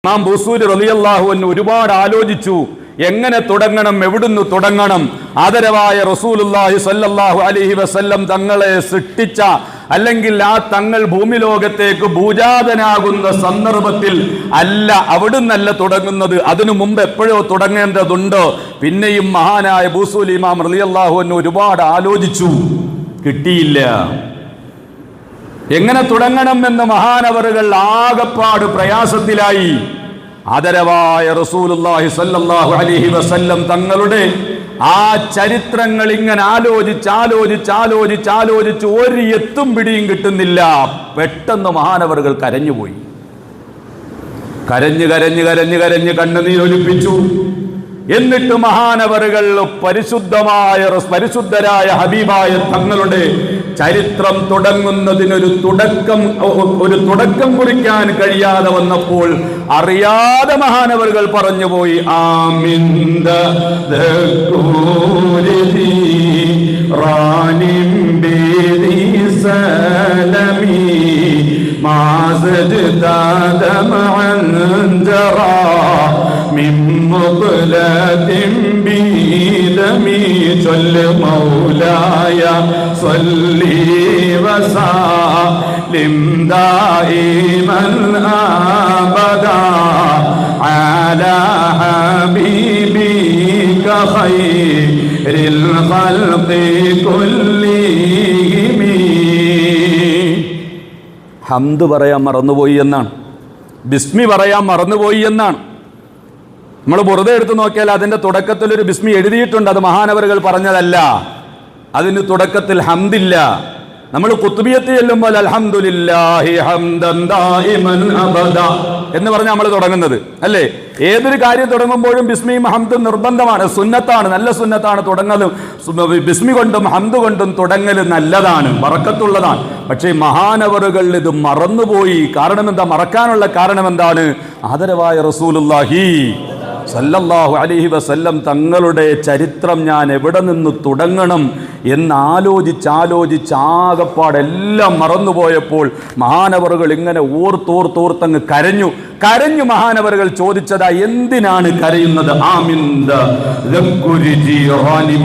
ഇമാം ബൂസൂരി റളിയല്ലാഹു അൻഹു ഒരുപാട് ആലോചിച്ചു, എങ്ങനെ തുടങ്ങണം, എവിടുന്ന് തുടങ്ങണം. ആദരവായ റസൂലുള്ളാഹി സ്വല്ലല്ലാഹു അലൈഹി വസല്ലം തങ്ങളെ സൃഷ്ടിച്ച അല്ലെങ്കിൽ ആ തങ്ങൾ ഭൂമി ലോകത്തേക്ക് ഭൂജാതനാകുന്ന സന്ദർഭത്തിൽ അല്ല, അവിടുന്നല്ല തുടങ്ങുന്നത്, അതിനു മുമ്പ് എപ്പോഴോ തുടങ്ങേണ്ടതുണ്ട്. പിന്നെയും മഹാനായ ബൂസൂരി ഇമാം റളിയല്ലാഹു അൻഹു ഒരുപാട് ആലോചിച്ചു, കിട്ടിയില്ല. എങ്ങനെ തുടങ്ങണം എന്ന് മഹാനവറുകൾ ആകപ്പാട് പ്രയാസത്തിലായി. ആദരവായ റസൂലുള്ളാഹി സ്വല്ലല്ലാഹു അലൈഹി വസല്ലം തങ്ങളുടെ ആ ചരിത്രങ്ങൾ ഇങ്ങനെ ആലോചിച്ച് ഒരു എത്തും പിടിയും കിട്ടുന്നില്ല. പെട്ടെന്ന് മഹാനവറുകൾ കരഞ്ഞുപോയി. കരഞ്ഞ് കണ്ണുനീരൊലിപ്പിച്ചു. എന്നിട്ട് മഹാനവറുകൾ പരിശുദ്ധരായ ഹബീബായ തങ്ങളുടെ ചരിത്രം തുടങ്ങുന്നതിനൊരു തുടക്കം കുറിക്കാൻ കഴിയാതെ വന്നപ്പോൾ അറിയാതെ മഹാനവറുകൾ പറഞ്ഞുപോയി, ആമിന്ദ മൗലായ സ്വല്ലി വസല്ലിം ദായിമൻ അബദാ അലാ ഹബീബിക ഖൈറിൽ ഖൽഖി കുല്ലിഹിം. ഹംദ് പറയാൻ മറന്നുപോയി എന്നാണ്, ബിസ്മി പറയാൻ മറന്നുപോയി എന്നാണ്. നമ്മൾ വെറുതെ എടുത്ത് നോക്കിയാൽ അതിൻ്റെ തുടക്കത്തിൽ ഒരു ബിസ്മി എഴുതിയിട്ടുണ്ട്, അത് മഹാനവറുകൾ പറഞ്ഞതല്ല. അതിന് തുടക്കത്തിൽ ഹംദില്ല. നമ്മൾ ഖുത്ബിയത്ത് ചെല്ലുമ്പോൾ അൽഹംദുലില്ലാഹി ഹംദൻ ദായിമൻ അബദ എന്ന് പറഞ്ഞാൽ നമ്മൾ തുടങ്ങുന്നത് അല്ലേ. ഏതൊരു കാര്യം തുടങ്ങുമ്പോഴും ബിസ്മിയും ഹംദും നിർബന്ധമാണ്, സുന്നത്താണ്, നല്ല സുന്നത്താണ്. തുടങ്ങലും ബിസ്മി കൊണ്ടും ഹംദ് കൊണ്ടും തുടങ്ങൽ നല്ലതാണ്, ബറക്കത്തുള്ളതാണ്. പക്ഷേ മഹാനവറുകൾ ഇത് മറന്നുപോയി. കാരണം എന്താ? മറക്കാനുള്ള കാരണം എന്താണ്? ആദരവായ റസൂലുള്ളാഹി സല്ലല്ലാഹു അലൈഹി വസല്ലം തങ്ങളുടെ ചരിത്രം ഞാൻ എവിടെ നിന്ന് തുടങ്ങണം എന്ന് ആലോചിച്ചാകപ്പാടെല്ലാം മറന്നുപോയപ്പോൾ മഹാനവറുകൾ ഇങ്ങനെ ഓർത്തോർത്തങ്ങ് കരഞ്ഞു മഹാനവറുകൾ ചോദിച്ചതാ, എന്തിനാണ് കരയുന്നത്? ആമിന്ദ